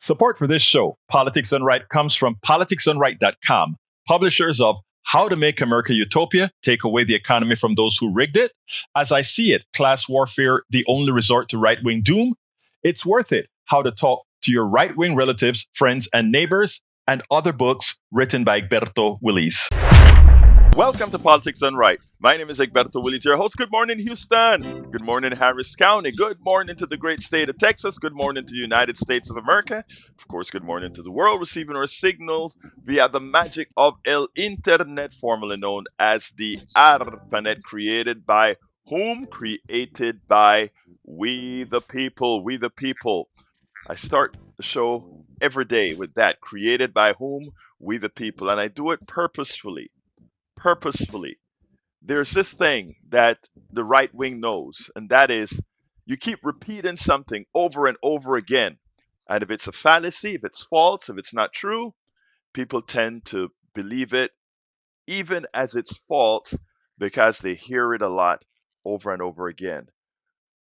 Support for this show, Politics Done Right, comes from politicsdoneright.com, publishers of How to Make America Utopia, Take Away the Economy from Those Who Rigged It, As I See It, Class Warfare, The Only Resort to Right-Wing Doom, It's Worth It, How to Talk to Your Right-Wing Relatives, Friends, and Neighbors, and other books written by Egberto, Willies. Welcome to Politics Done Right. My name is Egberto, Willies, your host. Good morning, Houston. Good morning, Harris County. Good morning to the great state of Texas. Good morning to the United States of America. Of course, good morning to the world receiving our signals via the magic of El Internet, formerly known as the ARPANET, created by whom? Created by we the people. We the people. I start the show every day with that. Created by whom? We the people. And I do it purposefully. There's this thing that the right wing knows, and that is you keep repeating something over and over again. And if it's a fallacy, if it's false, if it's not true, people tend to believe it, even as it's false, because they hear it a lot over and over again.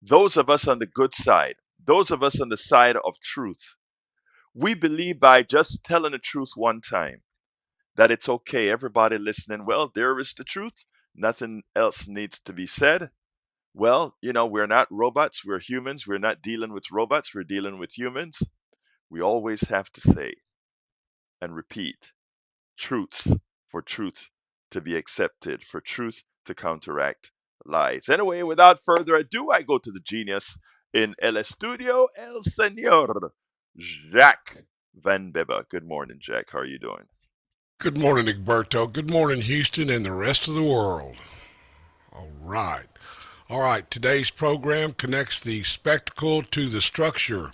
Those of us on the good side, those of us on the side of truth, we believe by just telling the truth one time that it's okay. Everybody listening, well, there is the truth. Nothing else needs to be said. Well, we're not robots. We're humans. We're not dealing with robots. We're dealing with humans. We always have to say and repeat truths for truth to be accepted, for truth to counteract lies. Anyway, without further ado, I go to the genius in El Estudio, El Señor, Jack Van Beba. Good morning, Jack. How are you doing? Good morning, Egberto. Good morning, Houston and the rest of the world. All right. Today's program connects the spectacle to the structure.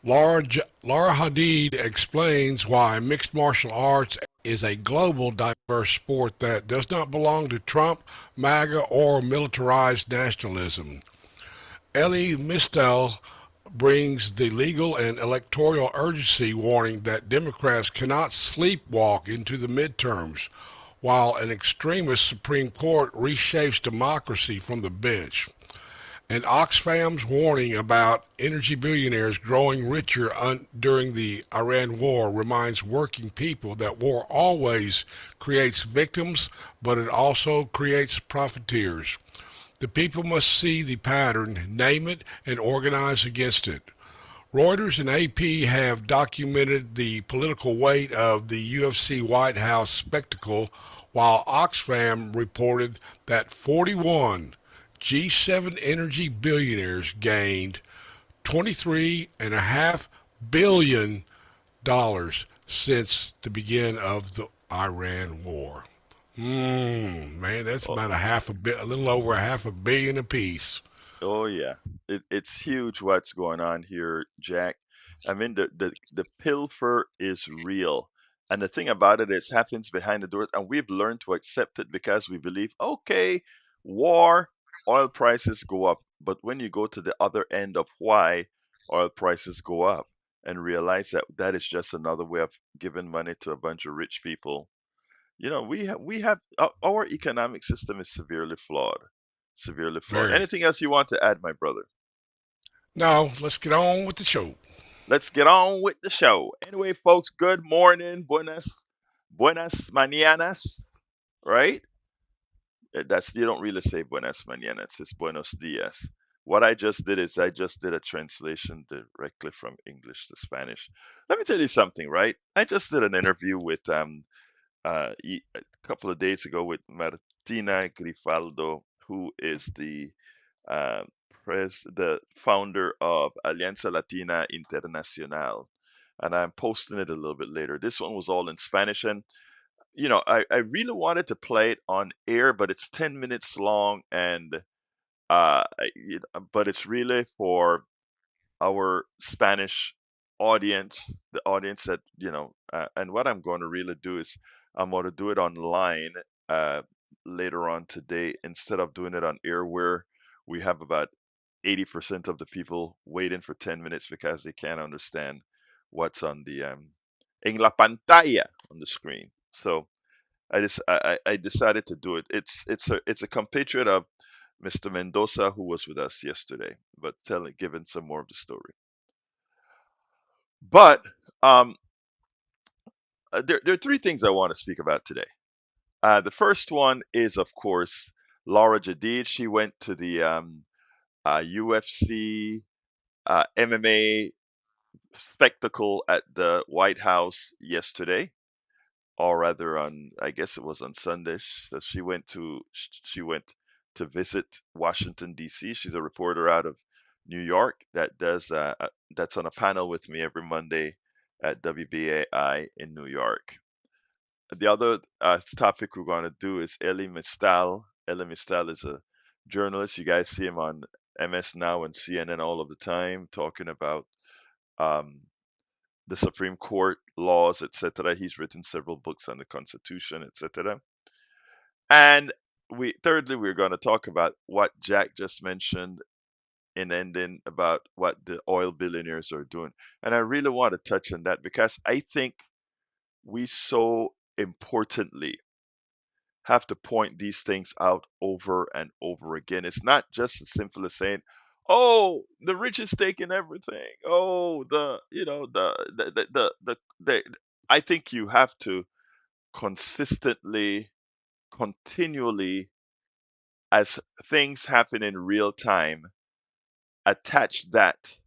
Laura Jedeed explains why mixed martial arts is a global diverse sport that does not belong to Trump, MAGA, or militarized nationalism. Elie Mystal brings the legal and electoral urgency warning that Democrats cannot sleepwalk into the midterms, while an extremist Supreme Court reshapes democracy from the bench. And Oxfam's warning about energy billionaires growing richer during the Iran war reminds working people that war always creates victims, but it also creates profiteers. The people must see the pattern, name it, and organize against it. Reuters and AP have documented the political weight of the UFC White House spectacle, while Oxfam reported that 41 G7 energy billionaires gained $23.5 billion since the beginning of the Iran war. Man, that's about a little over $500 million apiece. Oh yeah, it's huge what's going on here, Jack. I mean, the pilfer is real, and the thing about it is happens behind the doors, and we've learned to accept it because we believe, okay, war, oil prices go up, but when you go to the other end of why oil prices go up, and realize that that is just another way of giving money to a bunch of rich people. We have our economic system is severely flawed. Severely flawed. Very. Anything else you want to add, my brother? Now, let's get on with the show. Let's get on with the show. Anyway, folks, good morning. Buenas mañanas, right? That's you don't really say buenas mañanas, it's buenos dias. What I just did is I just did a translation directly from English to Spanish. Let me tell you something, right? I just did an interview with a couple of days ago with Martina Grifaldo, who is uh, the founder of Alianza Latina Internacional. And I'm posting it a little bit later. This one was all in Spanish. And, I really wanted to play it on air, but it's 10 minutes long. And, but it's really for our Spanish audience, the audience that, and what I'm going to really do is I'm going to do it online uh, later on today instead of doing it on air where we have about 80% of the people waiting for 10 minutes because they can't understand what's on the en la pantalla on the screen. So I decided to do it. It's a compatriot of Mr. Mendoza who was with us yesterday, but giving some more of the story. But there are three things I want to speak about today. The first one is, of course, Laura Jedeed. She went to the UFC MMA spectacle at the White House yesterday, or rather on, I guess it was on Sunday. So she went to visit Washington D.C. She's a reporter out of New York that does that's on a panel with me every Monday at WBAI in New York. The other topic we're going to do is Elie Mystal. Elie Mystal is a journalist. You guys see him on MS Now and CNN all of the time talking about um, the Supreme Court laws, etc. He's written several books on the Constitution, etc. And thirdly, we're going to talk about what Jack just mentioned in ending about what the oil billionaires are doing. And I really want to touch on that because I think we so importantly have to point these things out over and over again. It's not just as simple as saying, "Oh, the rich is taking everything." Oh, the. I think you have to consistently, continually, as things happen in real time, attach that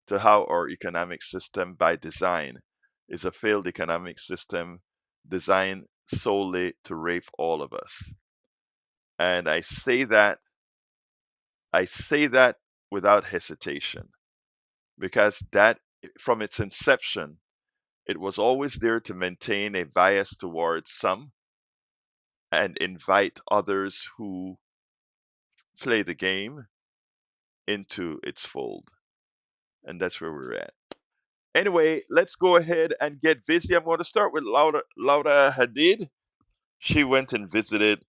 to how our economic system by design is a failed economic system designed solely to rape all of us. And I say that without hesitation because that from its inception it was always there to maintain a bias towards some and invite others who play the game into its fold. And that's where we're at. Anyway, let's go ahead and get busy. I'm going to start with Laura Hadid. She went and visited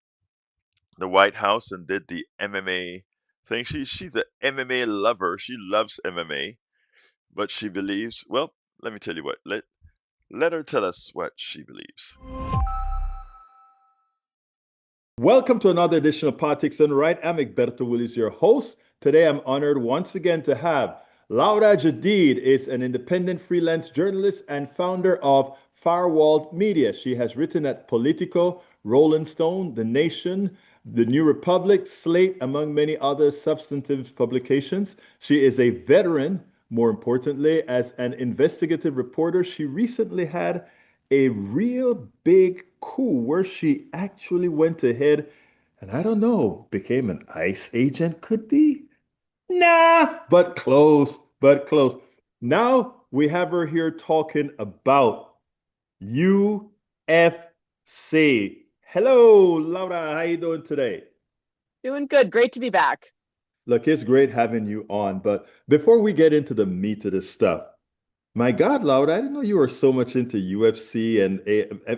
the White House and did the MMA thing. She's an MMA lover. She loves MMA, but she believes. Well, let me tell you what. Let her tell us what she believes. Welcome to another edition of Politics and Right. I'm Egberto, Willies, your host. Today I'm honored once again to have Laura Jedeed, is an independent freelance journalist and founder of Firewall Media. She has written at Politico, Rolling Stone, The Nation, The New Republic, Slate, among many other substantive publications. She is a veteran, more importantly, as an investigative reporter. She recently had a real big coup where she actually went ahead and I don't know, became an ICE agent, could be. Nah, but close, but close. Now we have her here talking about UFC. Hello, Laura. How you doing today? Doing good. Great to be back. Look, it's great having you on. But before we get into the meat of this stuff, my God, Laura, I didn't know you were so much into UFC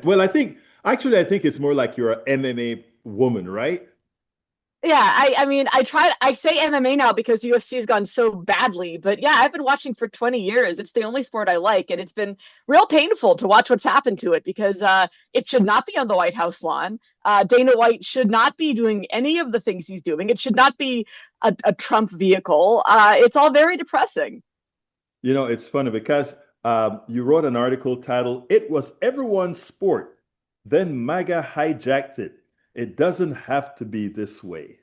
well, I think it's more like you're an MMA woman, right? Yeah, I mean, I say MMA now because UFC has gone so badly, but yeah, I've been watching for 20 years. It's the only sport I like, and it's been real painful to watch what's happened to it because it should not be on the White House lawn. Dana White should not be doing any of the things he's doing. It should not be a Trump vehicle. It's all very depressing. You know, it's funny because you wrote an article titled, It Was Everyone's Sport, then MAGA hijacked it. It doesn't have to be this way.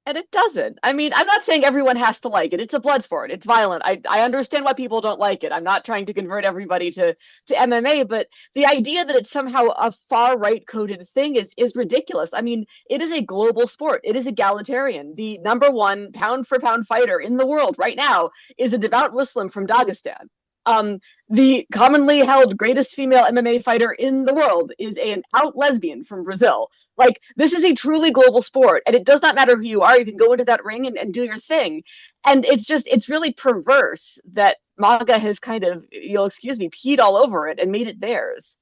And it doesn't. I mean, I'm not saying everyone has to like it. It's a blood sport. It's violent. I understand why people don't like it. I'm not trying to convert everybody to MMA, but the idea that it's somehow a far right coded thing is ridiculous. I mean, it is a global sport. It is egalitarian. The number one pound for pound fighter in the world right now is a devout Muslim from Dagestan. Um, the commonly held greatest female MMA fighter in the world is an out lesbian from Brazil. Like, this is a truly global sport, and it does not matter who you are. You can go into that ring and do your thing. And it's really perverse that MAGA has kind of, you'll excuse me, peed all over it and made it theirs.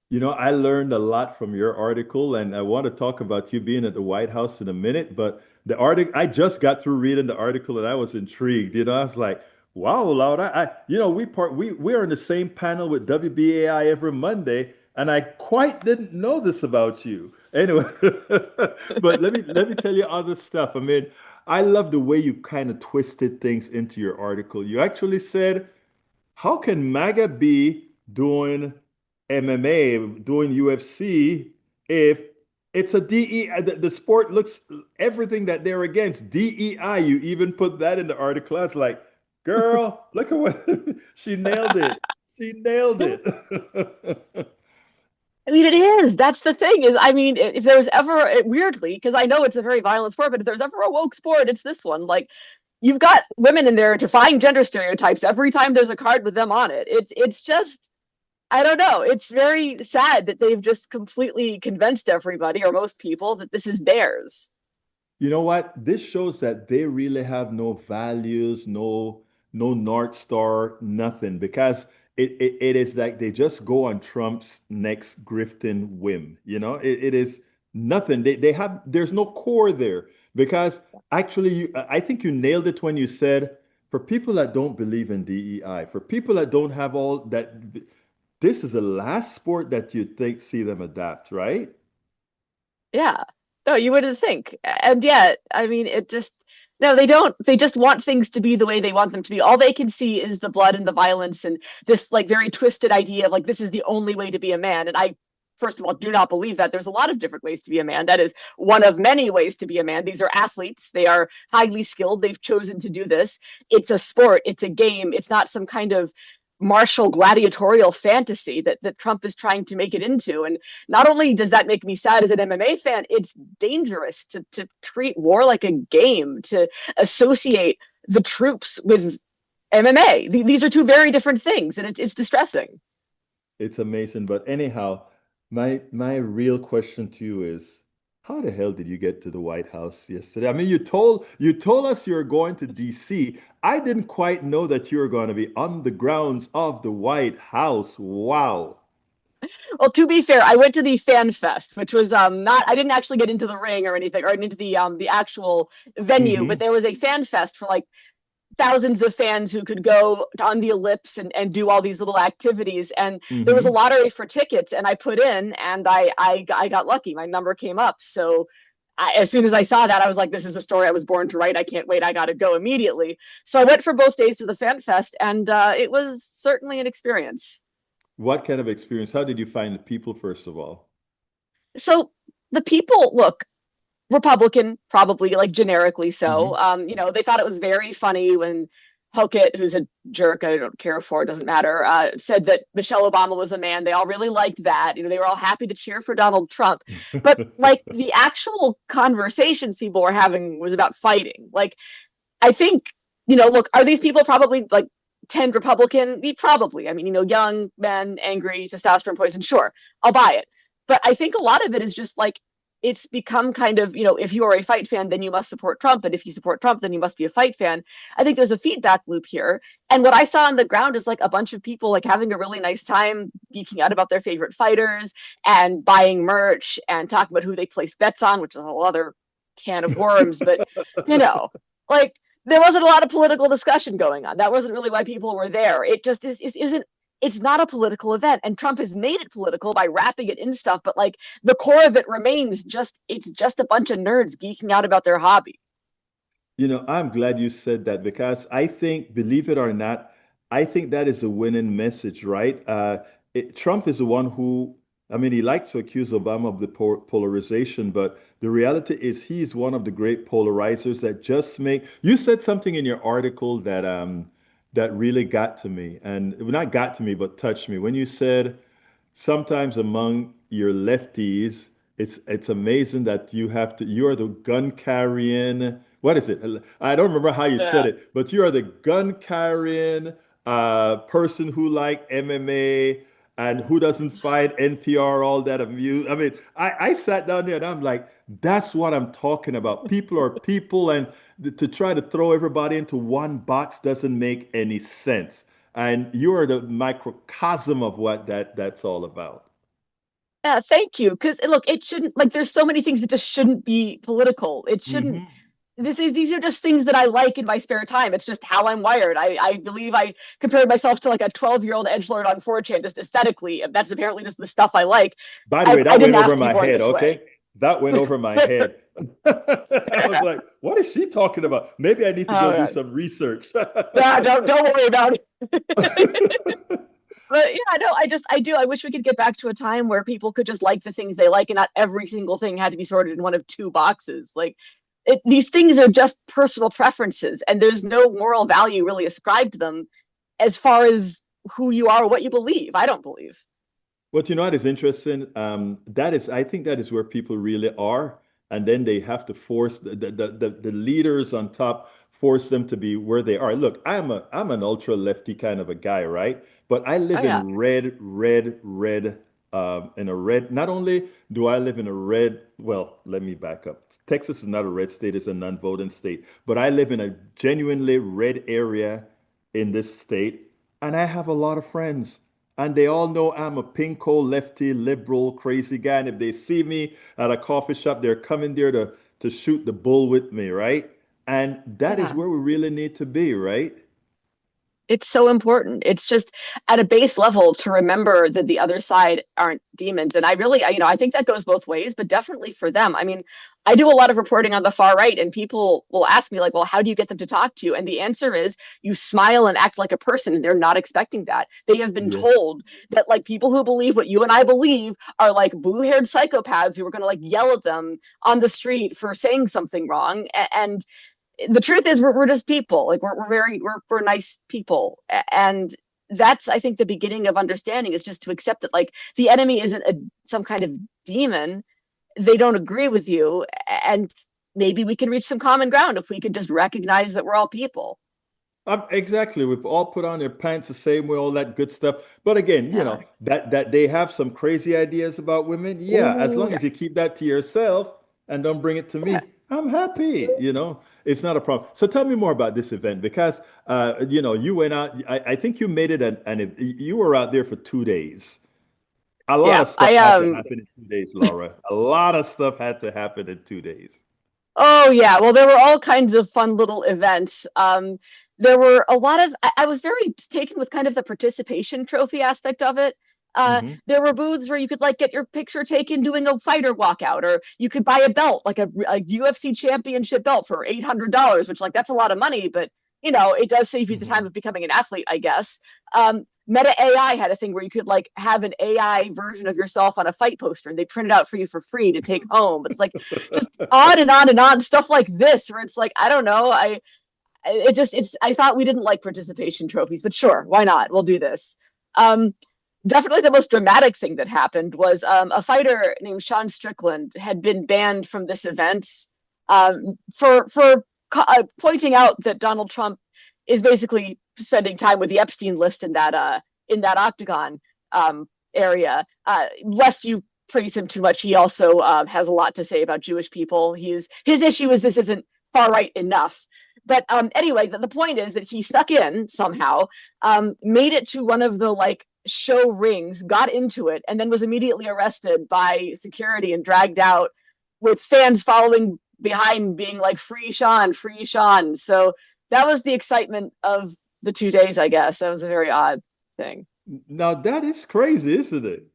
You know, I learned a lot from your article, and I want to talk about you being at the White House in a minute. But the article, I just got through reading the article, and I was intrigued. You know, I was like, "Wow, Laura!" We're in the same panel with WBAI every Monday, and I quite didn't know this about you. Anyway, but let me tell you other stuff. I mean, I love the way you kind of twisted things into your article. You actually said how can MAGA be doing MMA, doing UFC if it's a DEI? The sport looks everything that they're against. DEI, you even put that in the article. I was like, girl, look at what she nailed it. She nailed it. I mean, it is. That's the thing. Is I mean, if there was ever weirdly, because I know it's a very violent sport, but if there's ever a woke sport, it's this one. Like, you've got women in there defying gender stereotypes every time there's a card with them on it. It's just, I don't know. It's very sad that they've just completely convinced everybody or most people that this is theirs. You know what? This shows that they really have no values, no North Star, nothing, because it is like they just go on Trump's next grifting whim. It is nothing. They have there's no core there because actually I think you nailed it when you said for people that don't believe in DEI, for people that don't have all that, this is the last sport that you'd think see them adapt, right? Yeah. No, you wouldn't think. And yet, I mean, it just, no, they don't. They just want things to be the way they want them to be. All they can see is the blood and the violence and this like very twisted idea of like, this is the only way to be a man. And I, first of all, do not believe that. There's a lot of different ways to be a man. That is one of many ways to be a man. These are athletes. They are highly skilled. They've chosen to do this. It's a sport. It's a game. It's not some kind of martial gladiatorial fantasy that Trump is trying to make it into. And not only does that make me sad as an MMA fan, it's dangerous to treat war like a game, to associate the troops with MMA. These are two very different things, and it's distressing. It's amazing. But anyhow, my real question to you is, how the hell did you get to the White House yesterday? I mean, you told us you were going to DC. I didn't quite know that you were going to be on the grounds of the White House. Wow. Well, to be fair, I went to the Fan Fest, which was not. I didn't actually get into the ring or anything, or into the actual venue, but Hmm. there was a Fan Fest for like thousands of fans who could go on the ellipse and do all these little activities. And there was a Hmm. lottery for tickets, and I put in, and I got lucky. My number came up. So as soon as I saw that, I was like, this is a story I was born to write. I can't wait. I got to go immediately. So I went for both days to the Fan Fest, and it was certainly an experience. What kind of experience? How did you find the people, first of all? So the people, look, Republican, probably like generically Hmm. so. They thought it was very funny when Hokett, who's a jerk, I don't care for, it doesn't matter, said that Michelle Obama was a man. They all really liked that. They were all happy to cheer for Donald Trump. But like the actual conversations people were having was about fighting. Like, I think, look, are these people probably like 10 Republican? Probably. I mean, young men, angry, testosterone poison, sure, I'll buy it. But I think a lot of it is just like, it's become kind of, if you are a fight fan, then you must support Trump. And if you support Trump, then you must be a fight fan. I think there's a feedback loop here. And what I saw on the ground is like a bunch of people like having a really nice time geeking out about their favorite fighters and buying merch and talking about who they place bets on, which is a whole other can of worms. But, you know, like there wasn't a lot of political discussion going on. That wasn't really why people were there. It just isn't. It's not a political event, and Trump has made it political by wrapping it in stuff. But like the core of it remains it's just a bunch of nerds geeking out about their hobby. I'm glad you said that because I think, believe it or not, I think that is a winning message, right? Trump is the one who, I mean, he likes to accuse Obama of the polarization, but the reality is he's one of the great polarizers that just make. You said something in your article that really got to me, and not got to me, but touched me when you said sometimes among your lefties, it's amazing that you are the gun carrying, what is it? I don't remember how you said Yeah. it, but you are the gun carrying person who like MMA and who doesn't find NPR all that amused. I mean, I sat down there and I'm like, that's what I'm talking about. People are people, and to try to throw everybody into one box doesn't make any sense. And you are the microcosm of what that's all about. Yeah, thank you. Because look, it shouldn't like there's so many things that just shouldn't be political. It shouldn't. Hmm. These are just things that I like in my spare time. It's just how I'm wired. I believe I compared myself to like a 12-year-old edgelord on 4chan just aesthetically. That's apparently just the stuff I like. By the I, way, I that went didn't over ask to be my born head, this way. okay? That went over my head. I was like, what is she talking about? Maybe I need to go do some research. No, don't worry about it. But yeah, no, I wish we could get back to a time where people could just like the things they like and not every single thing had to be sorted in one of two boxes. Like these things are just personal preferences and there's no moral value really ascribed to them as far as who you are or what you believe. I don't believe. What you know what is interesting? I think that is where people really are, and then they have to force the leaders on top, force them to be where they are. Look, I'm an ultra lefty kind of a guy, right? But I live Oh yeah. in red, in a red. Not only do I live in a red, well, let me back up. Texas is not a red state; it's a non-voting state. But I live in a genuinely red area in this state, and I have a lot of friends. And they all know I'm a pinko lefty liberal crazy guy. And if they see me at a coffee shop, they're coming there to shoot the bull with me, right? And that is Yeah. where we really need to be, right? It's so important. It's just at a base level to remember that the other side aren't demons. And I think that goes both ways, but definitely for them. I mean, I do a lot of reporting on the far right, and people will ask me, like, well, how do you get them to talk to you? And the answer is you smile and act like a person, and they're not expecting that. They have been Yeah. told that, like, people who believe what you and I believe are like blue haired psychopaths who are going to like yell at them on the street for saying something wrong. And the truth is we're just people. Like we're nice people. And that's, I think, the beginning of understanding is just to accept that like the enemy isn't some kind of demon. They don't agree with you, and maybe we can reach some common ground if we could just recognize that we're all people. Exactly. We've all put on their pants the same way, all that good stuff. But again, Yeah. that they have some crazy ideas about women. Yeah, as Oh long yeah. as you keep that to yourself and don't bring it to Yeah. me, I'm happy. It's not a problem. So tell me more about this event because you went out. I think you made it, and you were out there for 2 days. A lot Yeah. of stuff I had to happen in 2 days, Laura. A lot of stuff had to happen in 2 days. Oh yeah, well there were all kinds of fun little events. There were a lot of I was very taken with kind of the participation trophy aspect of it. Hmm. There were booths where you could like get your picture taken doing a fighter walkout, or you could buy a belt, like a UFC championship belt for $800, which like that's a lot of money, but it does save you the time Hmm. of becoming an athlete, I guess. Meta AI had a thing where you could like have an AI version of yourself on a fight poster and they print it out for you for free to take home. It's like just on and on and on stuff like this where it's like I don't know. I thought we didn't like participation trophies, but sure, why not? We'll do this. Um, Definitely the most dramatic thing that happened was a fighter named Sean Strickland had been banned from this event for pointing out that Donald Trump is basically spending time with the Epstein list in that octagon area. Lest you praise him too much, he also has a lot to say about Jewish people. His issue is this isn't far right enough. But anyway, the point is that he snuck in somehow, made it to one of the like show rings, got into it, and then was immediately arrested by security and dragged out with fans following behind being like, free Sean, free Sean. So that was the excitement of the 2 days, I guess. That was a very odd thing. Now that is crazy, isn't it?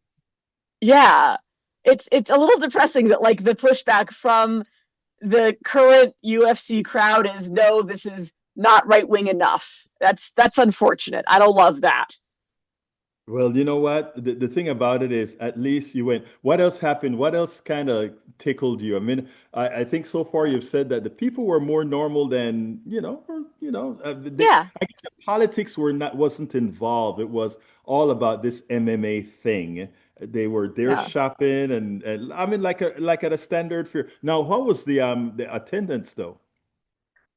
Yeah. It's a little depressing that like the pushback from the current UFC crowd is no, this is not right wing enough. That's unfortunate. I don't love that. Well, you know what? The thing about it is, at least you went. What else happened? What else kind of tickled you? I mean, I think so far you've said that the people were more normal than, Yeah. I guess the politics wasn't involved. It was all about this MMA thing. They were there Yeah. shopping and I mean, like at a standard fair. Now, what was the attendance though?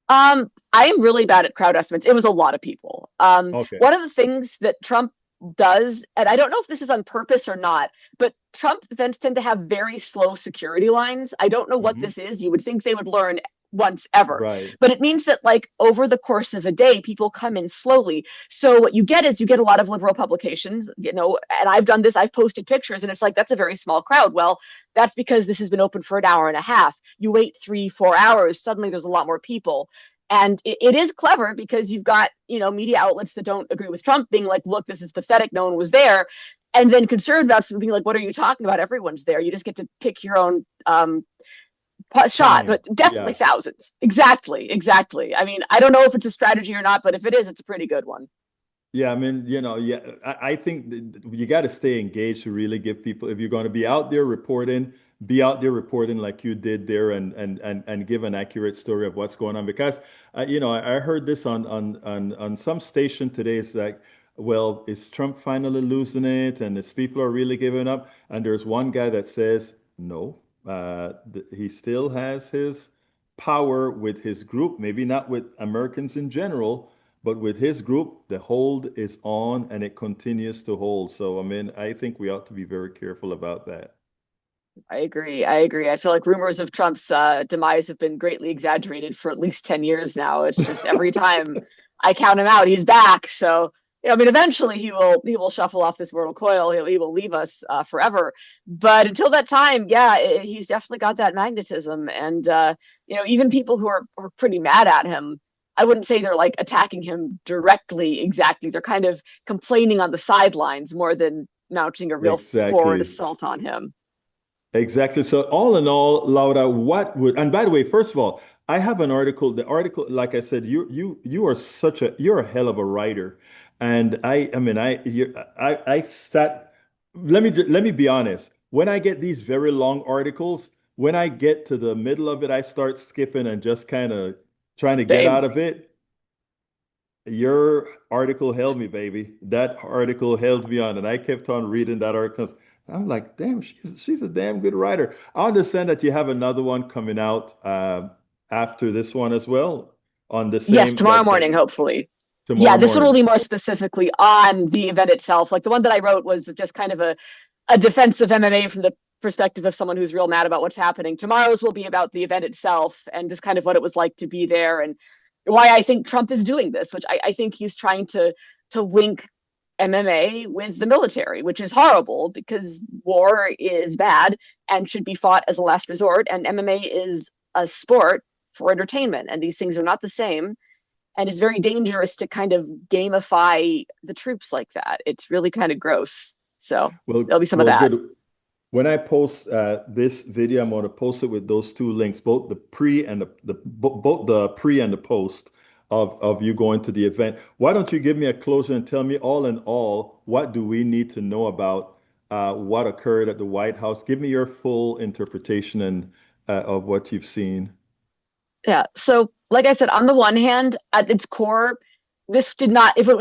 I am really bad at crowd estimates. It was a lot of people. Okay. One of the things that Trump does, and I don't know if this is on purpose or not, but Trump events tend to have very slow security lines. I don't know what Hmm. this is. You would think they would learn once ever, Right. but it means that like over the course of a day, people come in slowly. So what you get is you get a lot of liberal publications, and I've done this, I've posted pictures, and it's like, that's a very small crowd. Well, that's because this has been open for an hour and a half. You wait 3, 4 hours, suddenly there's a lot more people. And it is clever because you've got, media outlets that don't agree with Trump being like, look, this is pathetic. No one was there. And then conservatives being like, what are you talking about? Everyone's there. You just get to pick your own shot, but definitely thousands. Exactly. I mean, I don't know if it's a strategy or not, but if it is, it's a pretty good one. Yeah, I mean, I think you got to stay engaged to really give people, if you're going to be out there reporting, be out there reporting like you did there, and give an accurate story of what's going on. Because, I heard this on some station today. It's like, well, is Trump finally losing it, and his people are really giving up? And there's one guy that says no, he still has his power with his group, maybe not with Americans in general, but with his group, the hold is on and it continues to hold. So, I mean, I think we ought to be very careful about that. I agree. I feel like rumors of Trump's demise have been greatly exaggerated for at least 10 years now. It's just every time I count him out, he's back. So, I mean, eventually he will shuffle off this mortal coil. He will leave us forever. But until that time, yeah, he's definitely got that magnetism. And, even people who are pretty mad at him, I wouldn't say they're like attacking him directly, exactly. They're kind of complaining on the sidelines more than mounting a real forward Exactly. assault on him. Exactly. So all in all, Laura, and by the way, first of all, I have an article. The article, like I said, you are you're a hell of a writer. And I mean, I sat, let me be honest. When I get these very long articles, when I get to the middle of it, I start skipping and just kind of trying to get Same. out of it. Your article held me, baby. That article held me on, and I kept on reading that article. I'm like, damn, she's a damn good writer. I understand that you have another one coming out after this one as well on the Yes, same tomorrow morning, hopefully. Yeah, tomorrow this one will morning. be more specifically on the event itself. Like the one that I wrote was just kind of a defense of MMA from the perspective of someone who's real mad about what's happening. Tomorrow's will be about the event itself and just kind of what it was like to be there and why I think Trump is doing this, which I think he's trying to link MMA with the military, which is horrible because war is bad and should be fought as a last resort. And MMA is a sport for entertainment, and these things are not the same. And it's very dangerous to kind of gamify the troops like that. It's really kind of gross. So Well, there'll be some of well, that. good. When I post this video, I'm going to post it with those two links, both the pre and both the pre and the post of you going to the event. Why don't you give me a closure and tell me all in all, what do we need to know about what occurred at the White House? Give me your full interpretation and of what you've seen. Yeah. So, like I said, on the one hand, at its core, this did not, if it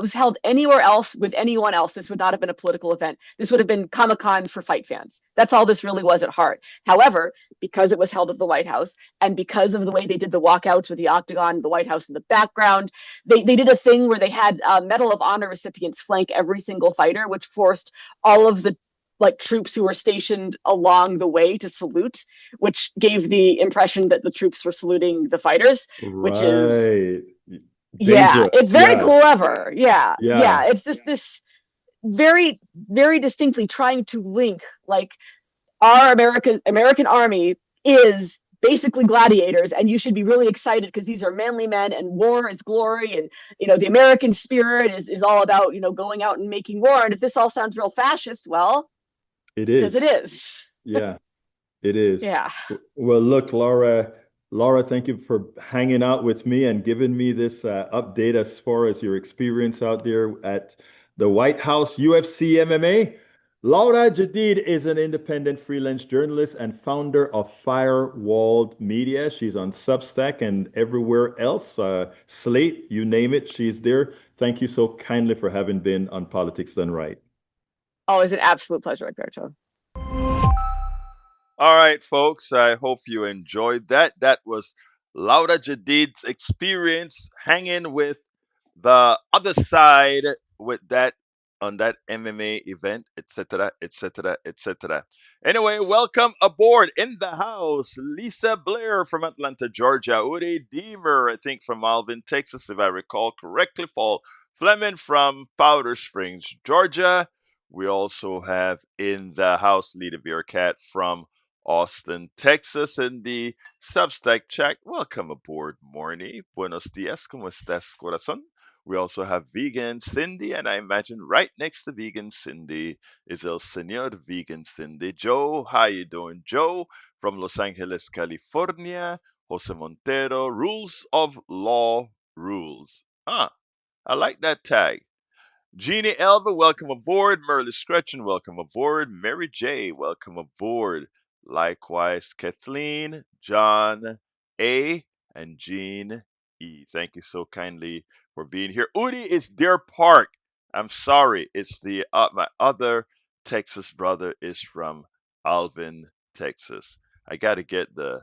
was held anywhere else with anyone else, this would not have been a political event. This would have been Comic-Con for fight fans. That's all this really was at heart. However, because it was held at the White House and because of the way they did the walkouts with the octagon, the White House in the background, they did a thing where they had Medal of Honor recipients flank every single fighter, which forced all of the like troops who were stationed along the way to salute, which gave the impression that the troops were saluting the fighters, which is Right. yeah, it's Dangerous. very Yes. clever. Yeah. Yeah. It's just this very, very distinctly trying to link like our American army is basically gladiators, and you should be really excited because these are manly men, and war is glory, and the American spirit is all about going out and making war. And if this all sounds real fascist, well, It because it is. is. Yeah. It is. Yeah. Well, look, Laura, thank you for hanging out with me and giving me this update as far as your experience out there at the White House UFC MMA. Laura Jedeed is an independent freelance journalist and founder of Firewalled Media. She's on Substack and everywhere else. Slate, you name it, she's there. Thank you so kindly for having been on Politics Done Right. Always an absolute pleasure, Egberto. All right, folks. I hope you enjoyed that. That was Laura Jedeed's experience hanging with the other side with that on that MMA event, etc., etc., etc. Anyway, welcome aboard in the house, Lisa Blair from Atlanta, Georgia, Uri Deaver, I think from Alvin, Texas, if I recall correctly, Paul Fleming from Powder Springs, Georgia. We also have in the house Lita Bearcat from Austin, Texas, in the Substack chat. Welcome aboard, Morny. Buenos dias, ¿cómo estás, corazón? We also have vegan Cindy, and I imagine right next to vegan Cindy is El Señor Vegan Cindy. Joe, how you doing? Joe from Los Angeles, California. Jose Montero, Rules of Law Rules. Huh, I like that tag. Jeannie Elva, welcome aboard. Merle Scretchen, welcome aboard. Mary J, welcome aboard. Likewise, Kathleen, John A, and Jean E. Thank you so kindly for being here. Udi is Deer Park. I'm sorry, it's the my other Texas brother is from Alvin, Texas. I got to get the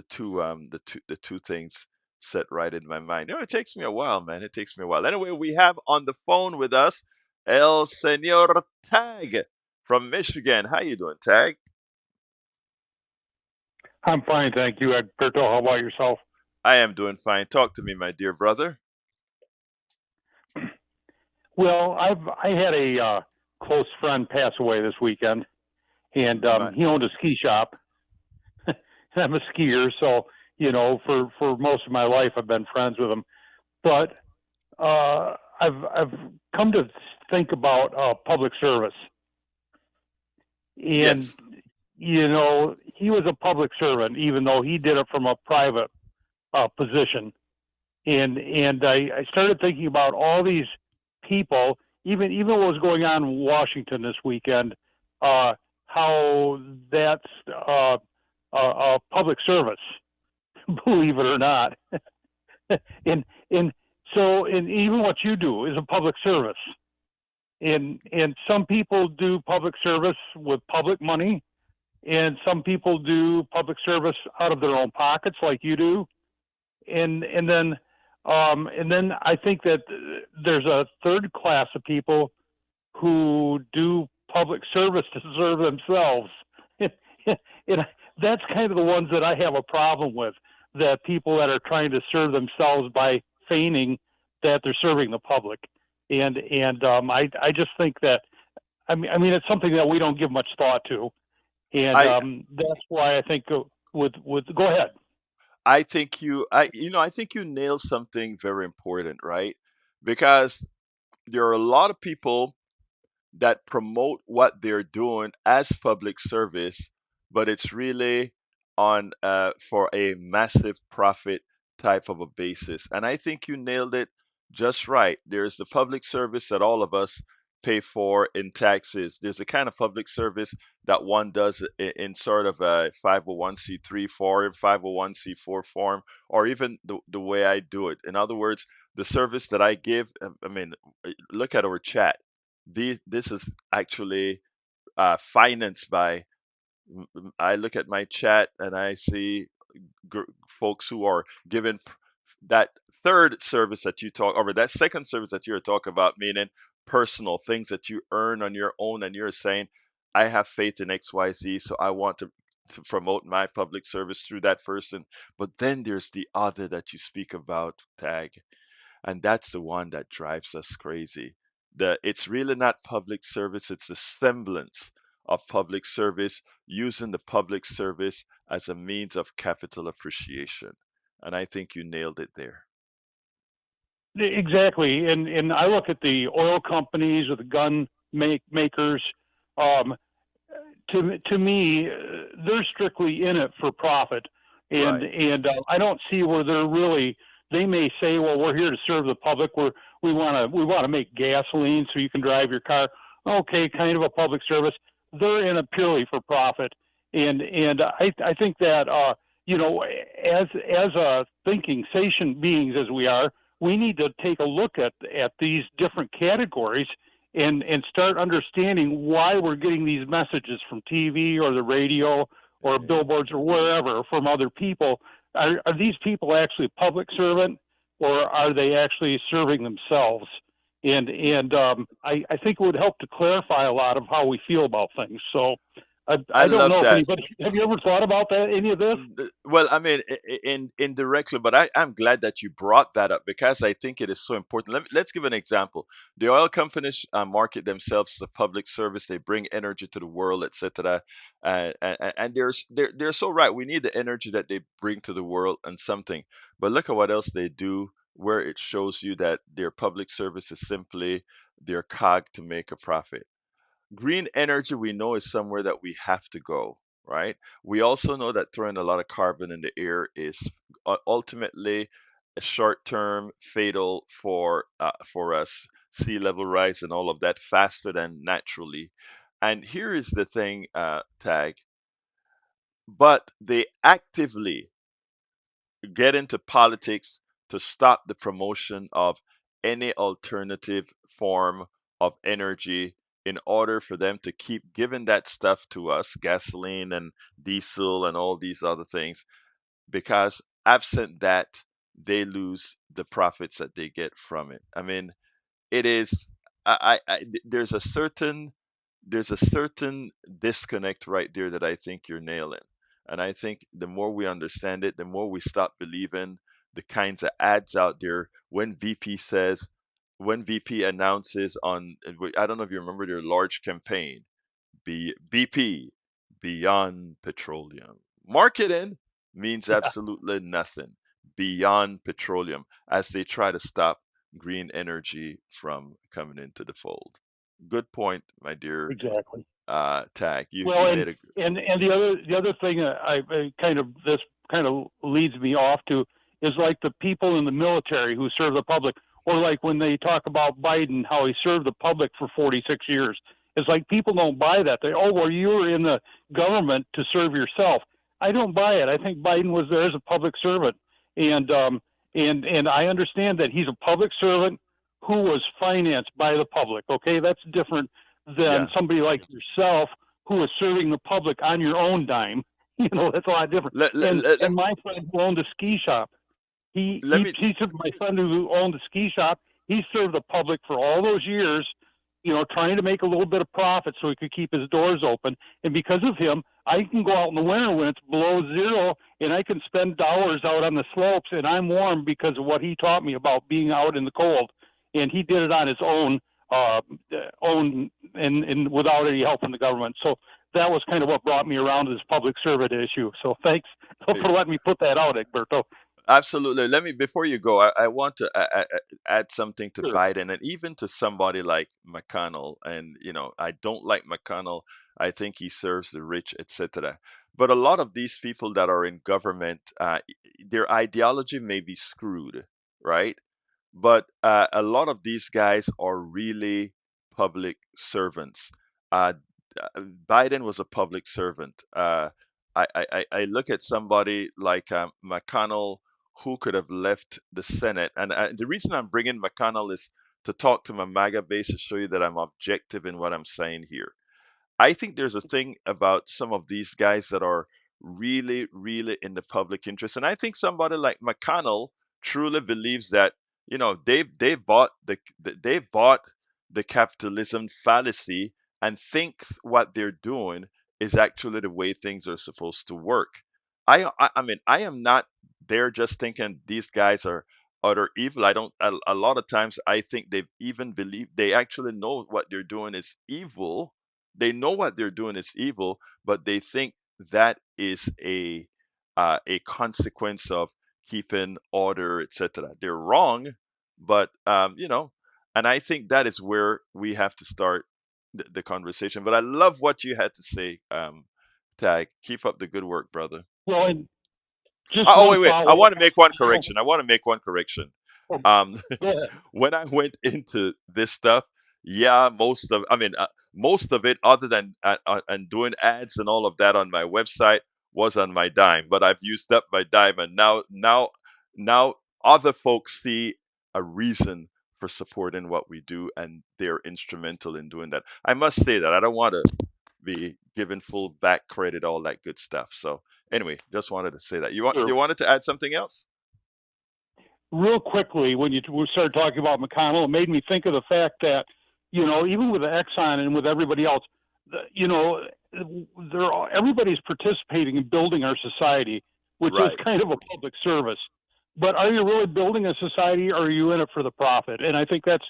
two things set right in my mind. No, it takes me a while, man. It takes me a while. Anyway, we have on the phone with us El Señor Tag from Michigan. How you doing, Tag? I'm fine, thank you, Egberto. How about yourself? I am doing fine. Talk to me, my dear brother. Well, I had a close friend pass away this weekend, and he owned a ski shop. I'm a skier, so for most of my life I've been friends with him. But I've come to think about public service, and Yes. He was a public servant, even though he did it from a private position. And I started thinking about all these people, even what was going on in Washington this weekend, how that's public service, believe it or not. and even what you do is a public service. And some people do public service with public money, and some people do public service out of their own pockets, like you do. And then I think that there's a third class of people who do public service to serve themselves. And that's kind of the ones that I have a problem with, that people that are trying to serve themselves by feigning that they're serving the public. And I just think that, I mean, it's something that we don't give much thought to. And that's why I think go ahead. I think I think you nailed something very important, right? Because there are a lot of people that promote what they're doing as public service, but it's really on for a massive profit type of a basis. And I think you nailed it just right. There's the public service that all of us pay for in taxes. There's a kind of public service that one does in sort of a 501c3 form, 501c4 form, or even the way I do it. In other words, the service that I give, I mean, look at our chat. This is actually financed by. I look at my chat and I see folks who are given that third service that you talk, or that second service that you're talking about, meaning personal things that you earn on your own, and you're saying, I have faith in XYZ, so I want to promote my public service through that person. But then there's the other that you speak about, Tag, and that's the one that drives us crazy. It's really not public service, it's a semblance of public service, using the public service as a means of capital appreciation. And I think you nailed it there. Exactly. And I look at the oil companies or the gun makers. To me, they're strictly in it for profit, and Right. I don't see where they're really. They may say, "Well, we're here to serve the public. We want to make gasoline so you can drive your car." Okay, kind of a public service. They're in it purely for profit, and I think that as a thinking sentient beings as we are, we need to take a look at these different categories and start understanding why we're getting these messages from TV or the radio or billboards or wherever from other people. Are these people actually public servant, or are they actually serving themselves? And I think it would help to clarify a lot of how we feel about things. So I don't love know if that. anybody, have you ever thought about that, any of this? Well, I mean, indirectly, but I'm glad that you brought that up because I think it is so important. Let's give an example. The oil companies market themselves as a public service. They bring energy to the world, etc. And they're so right. We need the energy that they bring to the world and something. But look at what else they do where it shows you that their public service is simply their cog to make a profit. Green energy, we know, is somewhere that we have to go, right? We also know that throwing a lot of carbon in the air is ultimately a short-term fatal for us, sea level rise and all of that faster than naturally. And here is the thing, Tag, but they actively get into politics to stop the promotion of any alternative form of energy in order for them to keep giving that stuff to us, gasoline and diesel and all these other things, because absent that, they lose the profits that they get from it. I mean, it is, there's a certain disconnect right there that I think you're nailing. And I think the more we understand it, the more we stop believing the kinds of ads out there when VP announces on, I don't know if you remember their large campaign, BP, Beyond Petroleum. Marketing means absolutely nothing beyond petroleum as they try to stop green energy from coming into the fold. Good point, my dear Exactly. Tag. Well, You and made a and the other thing I kind of this kind of leads me off to is like the people in the military who serve the public, or like when they talk about Biden, how he served the public for 46 years. It's like people don't buy that. They, oh, well, you were in the government to serve yourself. I don't buy it. I think Biden was there as a public servant, and and I understand that he's a public servant who was financed by the public. Okay, that's different than yeah. somebody like yourself who is serving the public on your own dime. You know, that's a lot different. Let, let, And let, let, and my friend who owned a ski shop, let me he served my friend who owned a ski shop. He served the public for all those years, you know, trying to make a little bit of profit so he could keep his doors open. And because of him, I can go out in the winter when it's below zero and I can spend dollars out on the slopes and I'm warm because of what he taught me about being out in the cold. And he did it on his own, and without any help from the government. So that was kind of what brought me around to this public servant issue. So thanks for letting me put that out, Egberto. absolutely. Let me, before you go, I want to add something to Sure. Biden and even to somebody like McConnell. And, I don't like McConnell. I think he serves the rich, etc. But a lot of these people that are in government, their ideology may be screwed, right? But a lot of these guys are really public servants. Uh, Biden was a public servant. I look at somebody like McConnell who could have left the Senate. And the reason I'm bringing McConnell is to talk to my MAGA base to show you that I'm objective in what I'm saying here. I think there's a thing about some of these guys that are really, really in the public interest, and I think somebody like McConnell truly believes that they've bought the capitalism fallacy and thinks what they're doing is actually the way things are supposed to work. I mean, I am not there just thinking these guys are utter evil. I don't. A lot of times, I think they actually know what they're doing is evil. They know what they're doing is evil, but they think that is a consequence of keeping order, etc. They're wrong, but and I think that is where we have to start the conversation. But I love what you had to say, Tag. Keep up the good work, brother. Well, and just Oh, one wait. I follow-up. want to make one correction. Oh, Um, go ahead. when I went into this stuff, yeah, most of it, other than and doing ads and all of that on my website, was on my dime. But I've used up my dime, and now other folks see a reason for supporting what we do, and they're instrumental in doing that. I must say that I don't want to be given full back credit, all that good stuff. So anyway, just wanted to say that. Sure. You wanted to add something else? Real quickly, when you started talking about McConnell, it made me think of the fact that, you know, even with the Exxon and with everybody else, everybody's participating in building our society, which Right. is kind of a public service. But are you really building a society, or are you in it for the profit? And I think that's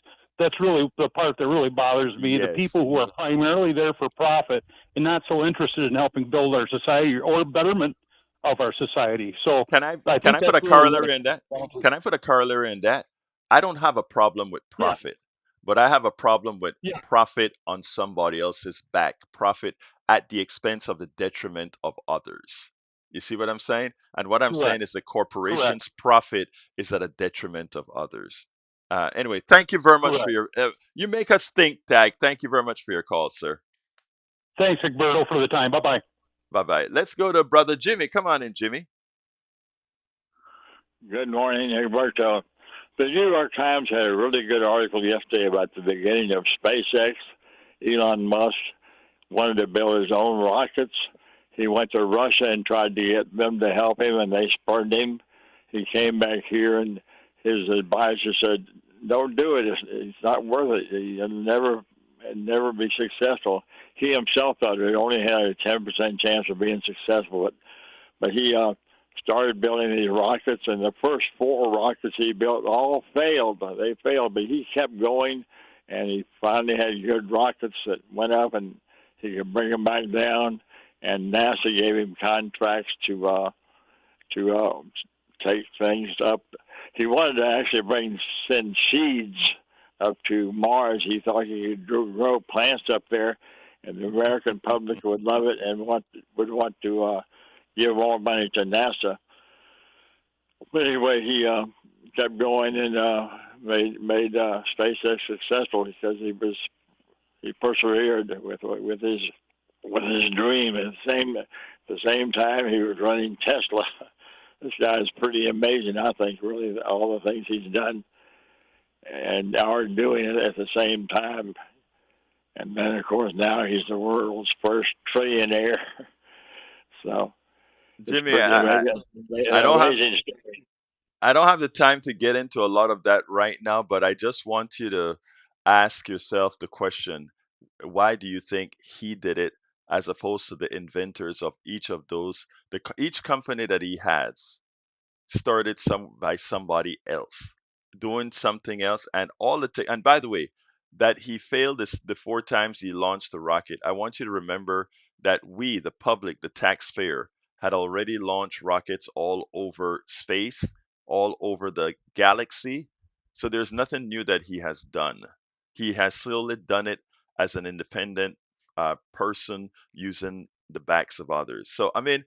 really the part that really bothers me. The Yes. people who are primarily there for profit and not so interested in helping build our society or betterment of our society. So Can I I can think I put that's a really what corollary it in that? comes down to. Can I put a corollary in that? I don't have a problem with Yeah, profit, but I have a problem with yeah, profit on somebody else's back, profit at the expense of the detriment of others. You see what I'm saying? And what I'm saying correct, is the correct, corporation's profit is at a detriment of others. Anyway, thank you very much for correct. your. You make us think, Tag. Thank you very much for your call, sir. Thanks, Egberto, for the time. Bye bye. Bye bye. Let's go to brother Jimmy. Come on in, Jimmy. Good morning, Egberto. The New York Times had a really good article yesterday about the beginning of SpaceX. Elon Musk wanted to build his own rockets. He went to Russia and tried to get them to help him, and they spurned him. He came back here, and his advisor said, "Don't do it. It's not worth it. You'll never be successful." He himself thought it only had a 10% chance of being successful, but he started building these rockets, and the first 4 rockets he built all failed. They failed, but he kept going, and he finally had good rockets that went up, and he could bring them back down. And NASA gave him contracts to take things up. He wanted to actually send seeds up to Mars. He thought he could grow plants up there, and the American public would love it and would want to give more money to NASA. But anyway, he kept going and made SpaceX successful because he persevered with his dream. At the same time, he was running Tesla. This guy is pretty amazing, I think, really, all the things he's done and are doing it at the same time. And then, of course, now he's the world's first trillionaire. So Jimmy, I don't have amazing story. I don't have the time to get into a lot of that right now, but I just want you to ask yourself the question, why do you think he did it as opposed to the inventors of each of those, each company that he has started by somebody else doing something else, and and by the way, that he failed the 4 times he launched the rocket. I want you to remember that we, the public, the taxpayer, had already launched rockets all over space, all over the galaxy. So there's nothing new that he has done. He has slowly done it as an independent person using the backs of others. So I mean,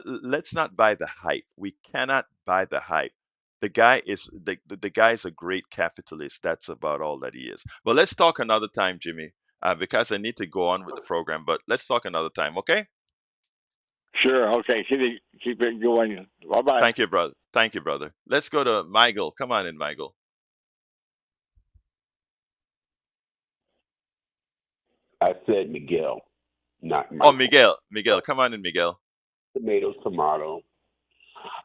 let's not buy the hype. We cannot buy the hype. The guy is a great capitalist. That's about all that he is. But let's talk another time, Jimmy, because I need to go on with the program. But let's talk another time, okay? Sure. Okay. Keep it going. Bye bye. Thank you, brother. Thank you, brother. Let's go to Michael. Come on in, Michael. I said Miguel, not Oh, Michael. Miguel, come on in, Miguel. Tomatoes, tomato.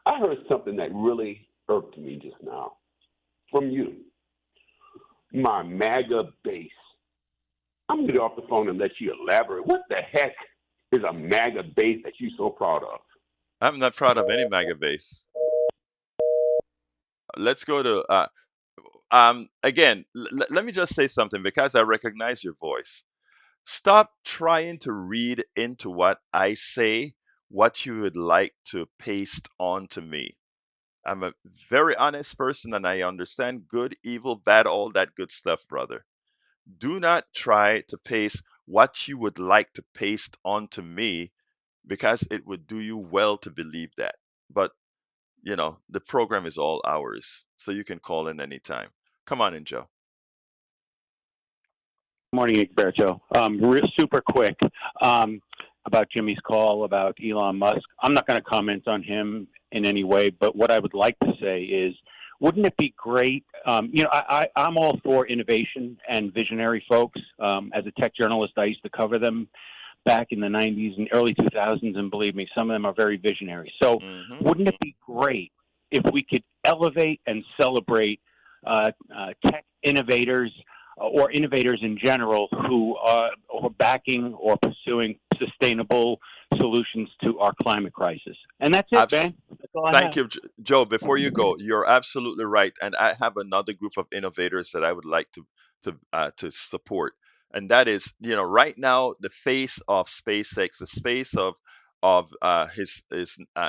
I heard something that really irked me just now from you. My MAGA base. I'm going to get off the phone and let you elaborate. What the heck is a MAGA base that you're so proud of? I'm not proud of any MAGA base. Let's go to again. Let me just say something because I recognize your voice. Stop trying to read into what I say what you would like to paste onto me. I'm a very honest person and I understand good, evil, bad, all that good stuff, brother. Do not try to paste what you would like to paste onto me because it would do you well to believe that. But, the program is all ours, so you can call in anytime. Come on in, Joe. Morning, Egberto. Super quick about Jimmy's call about Elon Musk. I'm not going to comment on him in any way, but what I would like to say is, wouldn't it be great? I'm all for innovation and visionary folks. As a tech journalist, I used to cover them back in the 90s and early 2000s, and believe me, some of them are very visionary. So wouldn't it be great if we could elevate and celebrate tech innovators or innovators in general who are backing or pursuing sustainable solutions to our climate crisis? And that's it, man. That's all I Thank have. you, Joe. Before you go, you're absolutely right, and I have another group of innovators that I would like to support, and that is, right now, the face of SpaceX, the face of of his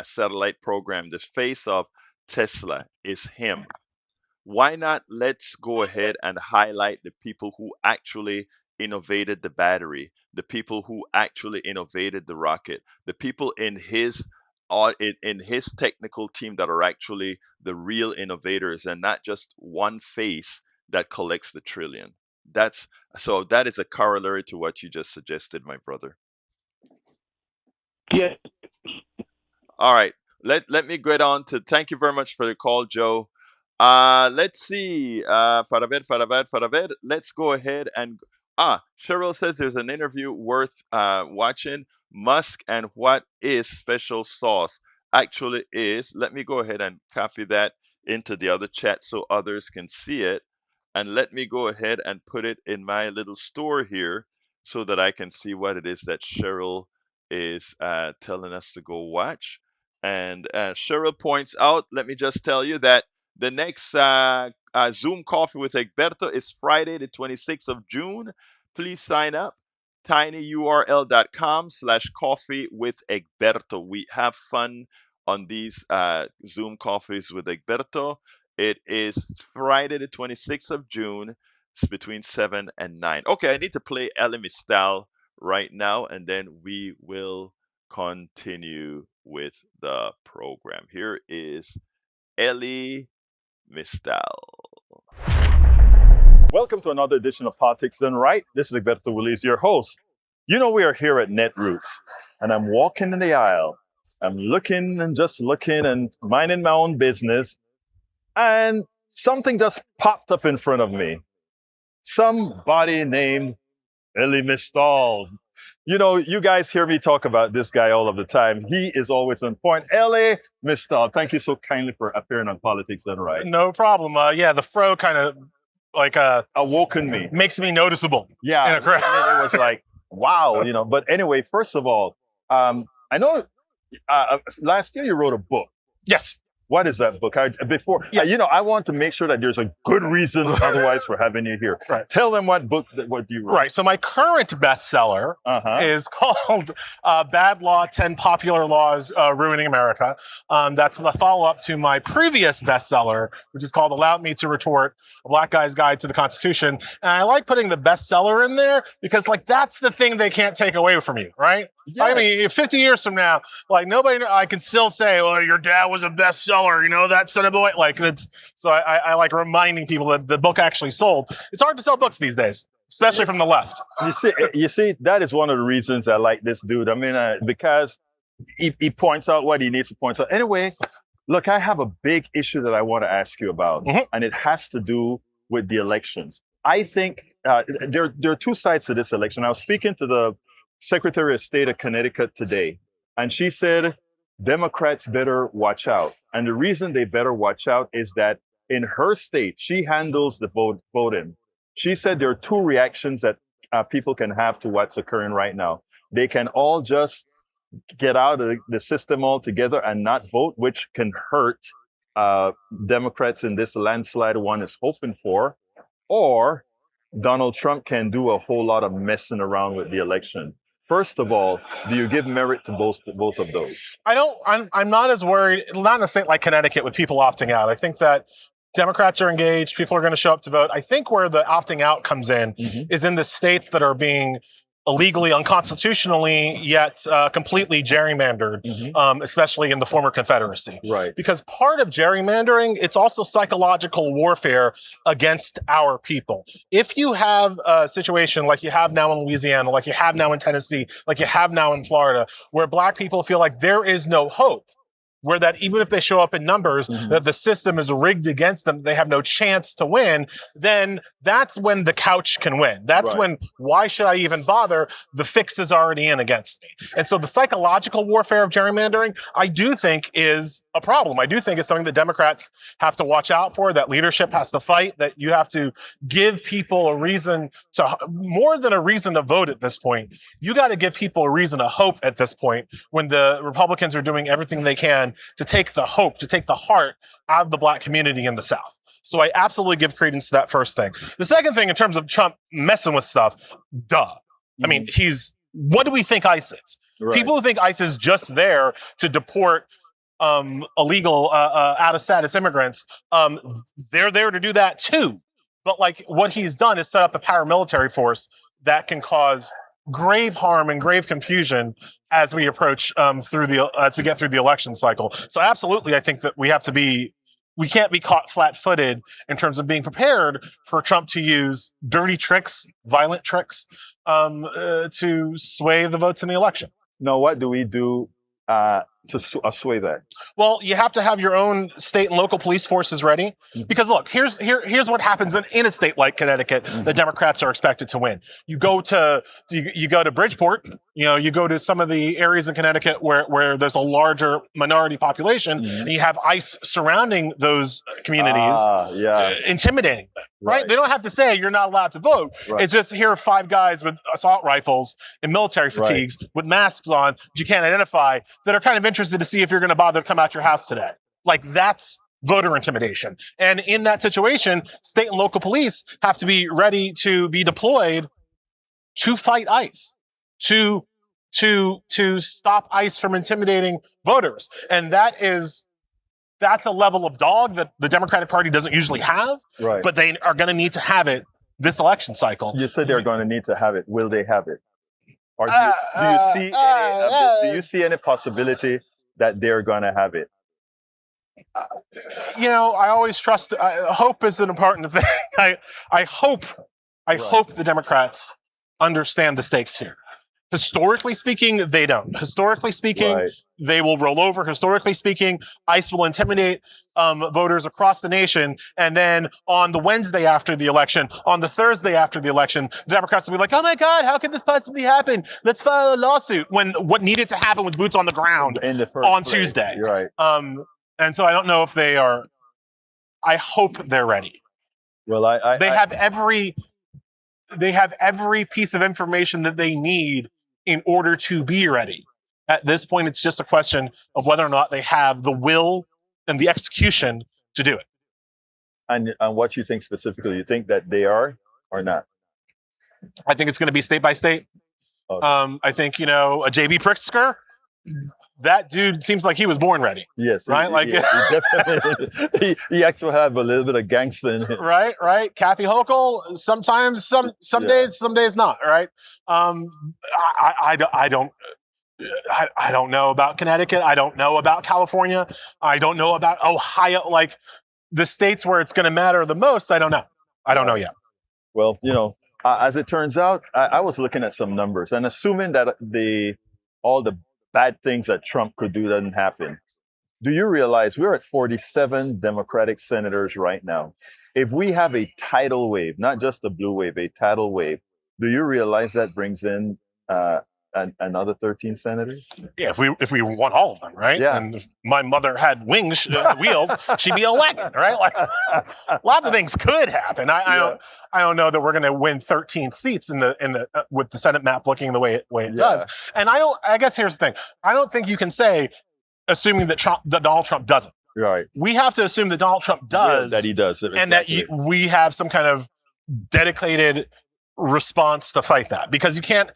satellite program, the face of Tesla, is him. Why not let's go ahead and highlight the people who actually innovated the battery, the people who actually innovated the rocket, the people in his technical team that are actually the real innovators, and not just one face that collects the trillion. That is a corollary to what you just suggested, my brother. Yeah. All right. Let me get on to, thank you very much for the call, Joe. Let's see. Para ver. Let's go ahead and Cheryl says there's an interview worth watching. Musk and what is special sauce actually is. Let me go ahead and copy that into the other chat so others can see it. And let me go ahead and put it in my little store here so that I can see what it is that Cheryl is telling us to go watch. And Cheryl points out, let me just tell you that the next Zoom coffee with Egberto is Friday, the 26th of June. Please sign up. tinyurl.com/coffee with Egberto. We have fun on these Zoom coffees with Egberto. It is Friday, the 26th of June. It's between 7 and 9. Okay, I need to play Elie Mystal right now, and then we will continue with the program. Here is Elie Mystal. Welcome to another edition of Politics Done Right. This is Egberto Willies, your host. You know, we are here at Netroots, and I'm walking in the aisle. I'm looking and just looking and minding my own business, and something just popped up in front of me. Somebody named Elie Mystal. You know, you guys hear me talk about this guy all of the time. He is always on point. Elie Mystal, thank you so kindly for appearing on Politics Done Right. No problem. Yeah, the fro kind of like awoken me. Makes me noticeable. Yeah, in a crowd. it was like, wow, you know. But anyway, first of all, I know last year you wrote a book. Yes. What is that book? I want to make sure that there's a good reason otherwise for having you here. Right. Tell them what you wrote. Right. So my current bestseller is called Bad Law, 10 Popular Laws Ruining America. That's a follow-up to my previous bestseller, which is called Allow Me to Retort, A Black Guy's Guide to the Constitution. And I like putting the bestseller in there because, like, that's the thing they can't take away from you, right? Yes. I mean, 50 years from now, like, I can still say, well, your dad was a bestseller, you know, that son of a boy. Like, so I like reminding people that the book actually sold. It's hard to sell books these days, especially from the left. You see, that is one of the reasons I like this dude. I mean, because he points out what he needs to point out. Anyway, look, I have a big issue that I want to ask you about, and it has to do with the elections. I think there are two sides to this election. I was speaking to the Secretary of State of Connecticut today, and she said Democrats better watch out. And the reason they better watch out is that in her state, she handles the voting. She said there are two reactions that people can have to what's occurring right now. They can all just get out of the system altogether and not vote, which can hurt Democrats in this landslide one is hoping for, or Donald Trump can do a whole lot of messing around with the election. First of all, do you give merit to both of those? I'm not as worried, not in a state like Connecticut with people opting out. I think that Democrats are engaged. People are going to show up to vote. I think where the opting out comes in is in the states that are being illegally, unconstitutionally, yet completely gerrymandered, especially in the former Confederacy. Right. Because part of gerrymandering, it's also psychological warfare against our people. If you have a situation like you have now in Louisiana, like you have now in Tennessee, like you have now in Florida, where Black people feel like there is no hope, where that even if they show up in numbers, that the system is rigged against them, they have no chance to win, then that's when the couch can win. That's when, why should I even bother? The fix is already in against me. And so the psychological warfare of gerrymandering, I do think is a problem. I do think it's something that Democrats have to watch out for, that leadership has to fight, that you have to give people a reason to, more than a reason to vote at this point, you got to give people a reason to hope at this point when the Republicans are doing everything they can to take the hope, to take the heart out of the Black community in the South. So I absolutely give credence to that first thing. The second thing, in terms of Trump messing with stuff, I mean, what do we think ICE is? Right. People who think ICE is just there to deport illegal out of status immigrants, they're there to do that too. But like what he's done is set up a paramilitary force that can cause grave harm and grave confusion as we approach as we get through the election cycle. So absolutely, I think that we can't be caught flat-footed in terms of being prepared for Trump to use dirty tricks, violent tricks, to sway the votes in the election. Now, what do we do to sway that? Well, you have to have your own state and local police forces ready. Because look, here's what happens in a state like Connecticut. The Democrats are expected to win. You go to Bridgeport. You go to some of the areas in Connecticut where there's a larger minority population, and you have ICE surrounding those communities, intimidating them. Right? They don't have to say you're not allowed to vote. Right. It's just here are 5 guys with assault rifles and military fatigues with masks on that you can't identify that are kind of interested to see if you're going to bother to come out your house today. Like that's voter intimidation. And in that situation, state and local police have to be ready to be deployed to fight ICE, to stop ICE from intimidating voters. And that's a level of dog that the Democratic Party doesn't usually have, but they are going to need to have it this election cycle. You said they're going to need to have it. Will they have it? Or do you see any possibility that they're going to have it? I always trust. Hope is an important thing. I hope the Democrats understand the stakes here. Historically speaking, they don't. Historically speaking, they will roll over. Historically speaking, ICE will intimidate voters across the nation. And then on the Wednesday after the election, on the Thursday after the election, the Democrats will be like, oh my God, how could this possibly happen? Let's file a lawsuit. When what needed to happen was boots on the ground on Tuesday. Right. And so I don't know if they are. I hope they're ready. Well, they have every piece of information that they need in order to be ready. At this point, it's just a question of whether or not they have the will and the execution to do it. And what you think specifically? You think that they are or not? I think it's going to be state by state. Okay. I think, a J.B. Pritzker, that dude seems like he was born ready. Yes. Right? He definitely, he actually have a little bit of gangster in him. Right. Kathy Hochul, sometimes, some days not, right? I don't know about Connecticut. I don't know about California. I don't know about Ohio. Like the states where it's going to matter the most, I don't know. I don't know yet. Well, as it turns out, I was looking at some numbers and assuming that all the bad things that Trump could do doesn't happen. Do you realize we're at 47 Democratic senators right now? If we have a tidal wave, not just a blue wave, a tidal wave, do you realize that brings in another 13 senators? Yeah, if we want all of them, right? Yeah. And if my mother had wheels, she'd be elected, right? Like lots of things could happen. I don't know that we're going to win 13 seats in the with the Senate map looking the way it does. And I guess here's the thing. I don't think you can say, assuming that Donald Trump doesn't. Right. We have to assume that Donald Trump does. That he does. Exactly. And that we have some kind of dedicated response to fight that, because you can't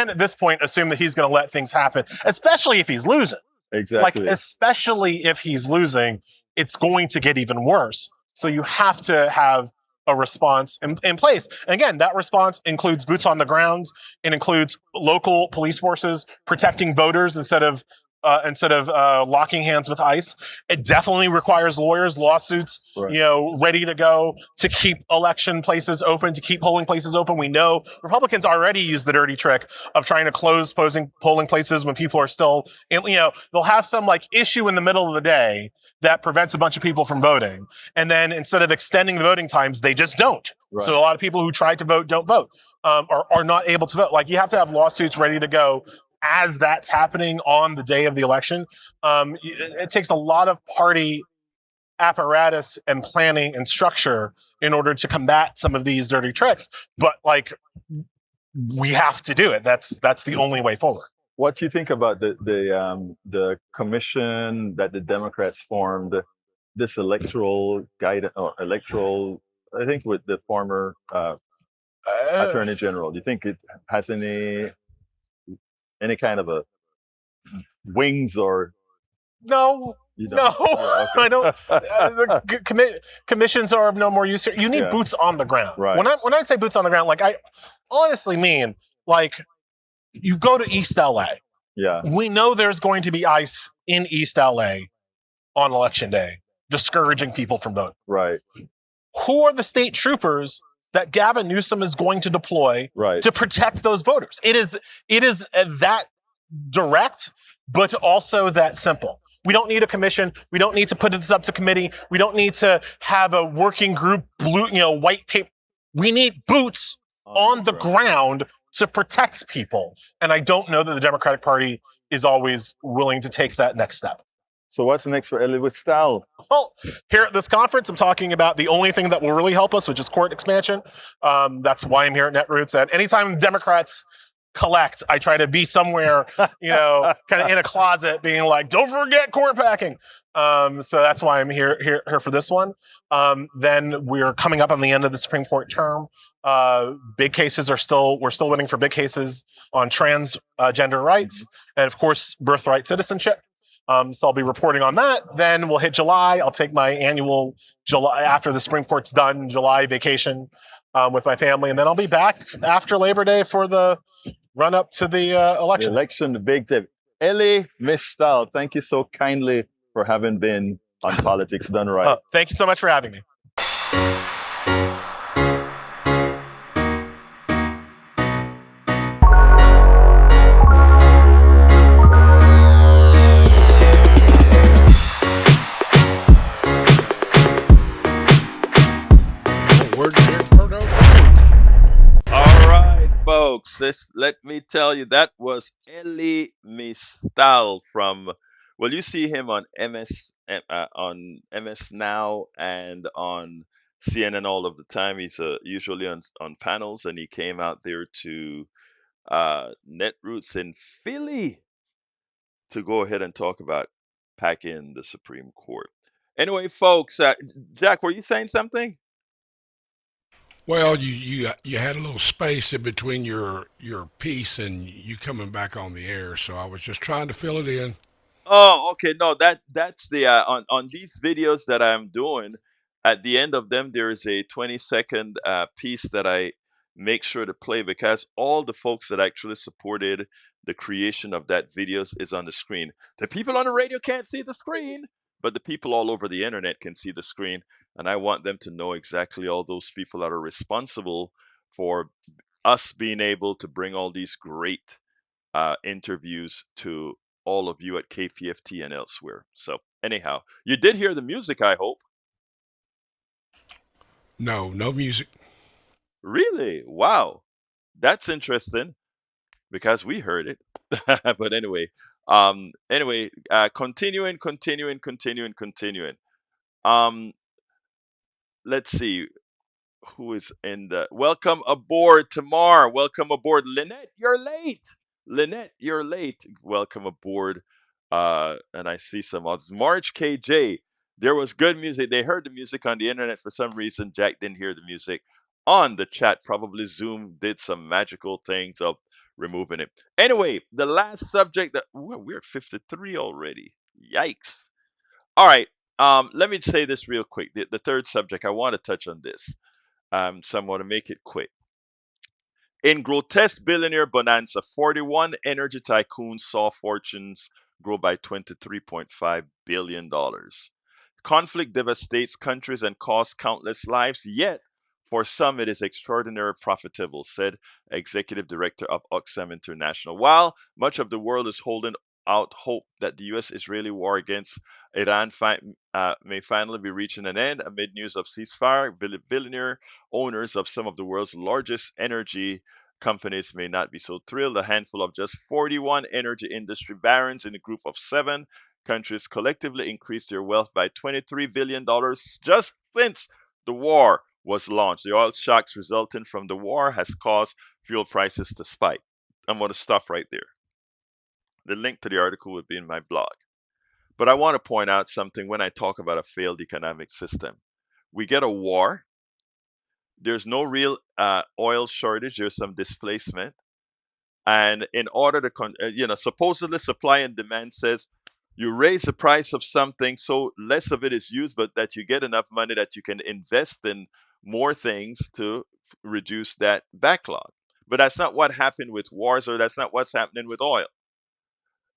at this point assume that he's going to let things happen, especially if he's losing. Exactly. Like especially if he's losing, it's going to get even worse. So you have to have a response in place. And again, that response includes boots on the grounds. It includes local police forces protecting voters instead of locking hands with ICE. It definitely requires lawyers, lawsuits, ready to go to keep election places open, to keep polling places open. We know Republicans already use the dirty trick of trying to close polling places when people are still, they'll have some like issue in the middle of the day that prevents a bunch of people from voting. And then instead of extending the voting times, they just don't. Right. So a lot of people who tried to vote don't vote, or are not able to vote. Like you have to have lawsuits ready to go as that's happening on the day of the election. It takes a lot of party apparatus and planning and structure in order to combat some of these dirty tricks. But like, we have to do it. That's the only way forward. What do you think about the commission that the Democrats formed, this electoral guidance or electoral, I think with the former Attorney General? Do you think it has any kind of a wings or No, you don't? no, Yeah, okay. I don't. Commissions are of no more use here. You need Yeah. boots on the ground. Right. When I say boots on the ground, like I honestly mean like you go to East LA. Yeah. We know there's going to be ICE in East LA on election day, discouraging people from voting. Right. Who are the state troopers that Gavin Newsom is going to deploy Right. to protect those voters? It is that direct, but also that simple. We don't need a commission. We don't need to put this up to committee. We don't need to have a working group, white paper. We need boots on the ground to protect people. And I don't know that the Democratic Party is always willing to take that next step. So what's next for Elie Mystal? Well, here at this conference, I'm talking about the only thing that will really help us, which is court expansion. That's why I'm here at Netroots. And anytime Democrats collect, I try to be somewhere, kind of in a closet being like, don't forget court packing. So that's why I'm here for this one. Then we're coming up on the end of the Supreme Court term. Big cases we're still waiting for big cases on transgender rights and of course, birthright citizenship. So I'll be reporting on that. Then we'll hit July. I'll take my annual July after the Supreme Court's done, July vacation with my family. And then I'll be back after Labor Day for the run up to the election. The big tip. Elie Mystal, thank you so kindly for having been on Politics Done Right. Thank you so much for having me. Folks, let me tell you, that was Elie Mystal from, well, you see him on MS Now and on CNN all of the time. He's usually on panels, and he came out there to Netroots in Philly to go ahead and talk about packing the Supreme Court. Anyway, folks, Jack, were you saying something? Well, you had a little space in between your piece and you coming back on the air, so I was just trying to fill it in. Oh, okay. No, that's the on these videos that I'm doing. At the end of them, there is a 20-second piece that I make sure to play because all the folks that actually supported the creation of that videos is on the screen. The people on the radio can't see the screen, but the people all over the internet can see the screen. And I want them to know exactly all those people that are responsible for us being able to bring all these great interviews to all of you at KPFT and elsewhere. So anyhow, you did hear the music, I hope. No music. Really? Wow. That's interesting because we heard it. But anyway, continuing. Let's see who is in the welcome aboard, Tamar. Welcome aboard, Lynette. You're late. Welcome aboard. And I see some others. March KJ. There was good music. They heard the music on the internet for some reason. Jack didn't hear the music on the chat. Probably Zoom did some magical things of removing it. Anyway, the last subject that we're at 53 already. Yikes. All right. Let me say this real quick. The third subject, I want to touch on this. So I'm going to make it quick. In grotesque billionaire bonanza, 41 energy tycoons saw fortunes grow by $23.5 billion. Conflict devastates countries and costs countless lives, yet for some it is extraordinarily profitable, said Executive Director of Oxfam International. While much of the world is holding out hope that the U.S.-Israeli war against Iran may finally be reaching an end amid news of ceasefire, billionaire owners of some of the world's largest energy companies may not be so thrilled. A handful of just 41 energy industry barons in a group of 7 countries collectively increased their wealth by $23 billion just since the war was launched. The oil shocks resulting from the war has caused fuel prices to spike. I'm going to stop right there. The link to the article will be in my blog. But I want to point out something when I talk about a failed economic system. We get a war. There's no real oil shortage. There's some displacement. And in order to, supposedly supply and demand says you raise the price of something so less of it is used, but that you get enough money that you can invest in more things to reduce that backlog. But that's not what happened with wars, or that's not what's happening with oil.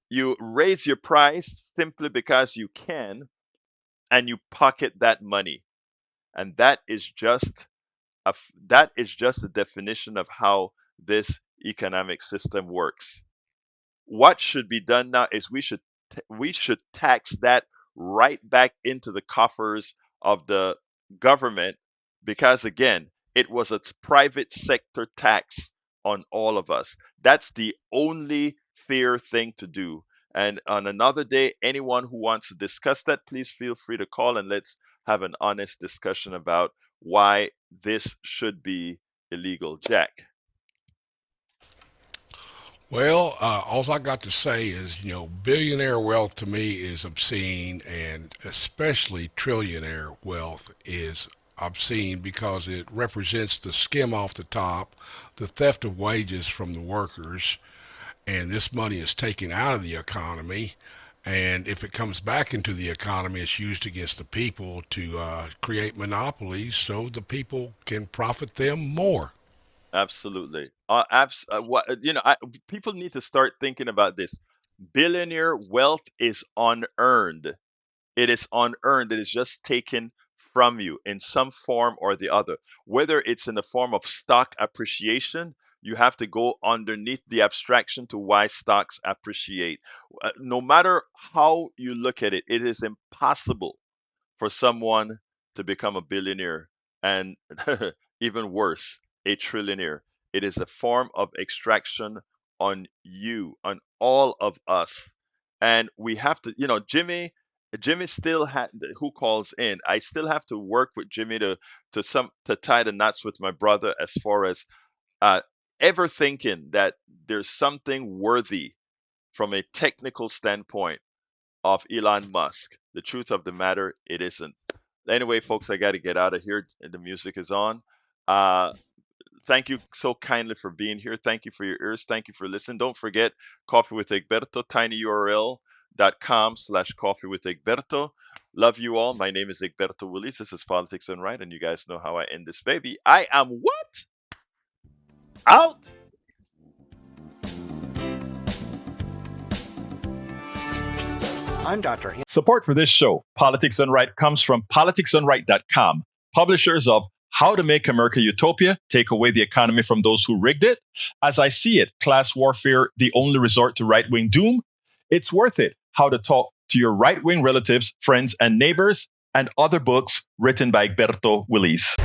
You raise your price simply because you can, and you pocket that money. And that is just the definition of how this economic system works. What should be done now is we should tax that right back into the coffers of the government, because again, it was a private sector tax on all of us. That's the only fair thing to do. And on another day, anyone who wants to discuss that, please feel free to call and let's have an honest discussion about why this should be illegal. Jack. Well, all I got to say is, billionaire wealth to me is obscene, and especially trillionaire wealth is obscene because it represents the skim off the top, the theft of wages from the workers, and this money is taken out of the economy. And if it comes back into the economy, it's used against the people to create monopolies so the people can profit them more. Absolutely. People need to start thinking about this. Billionaire wealth is unearned. It is unearned. It is just taken from you in some form or the other. Whether it's in the form of stock appreciation, you have to go underneath the abstraction to why stocks appreciate. No matter how you look at it, it is impossible for someone to become a billionaire, and even worse, a trillionaire. It is a form of extraction on you, on all of us. And we have to, Jimmy still who calls in. I still have to work with Jimmy to tie the knots with my brother, as far as ever thinking that there's something worthy from a technical standpoint of Elon Musk. The truth of the matter, it isn't. Anyway, folks, I got to get out of here. The music is on. Thank you so kindly for being here. Thank you for your ears. Thank you for listening. Don't forget Coffee with Egberto, tinyurl.com/Coffee with Egberto. Love you all. My name is Egberto Willies. This is Politics Done Right, and you guys know how I end this baby. I am what? Out. I'm Dr. Support for this show, Politics Done Right, comes from politicsdoneright.com, publishers of How to Make America Utopia, Take Away the Economy from Those Who Rigged It. As I See It, Class Warfare, The Only Resort to Right-Wing Doom. It's Worth It, How to Talk to Your Right-Wing Relatives, Friends, and Neighbors, and other books written by Egberto Willies.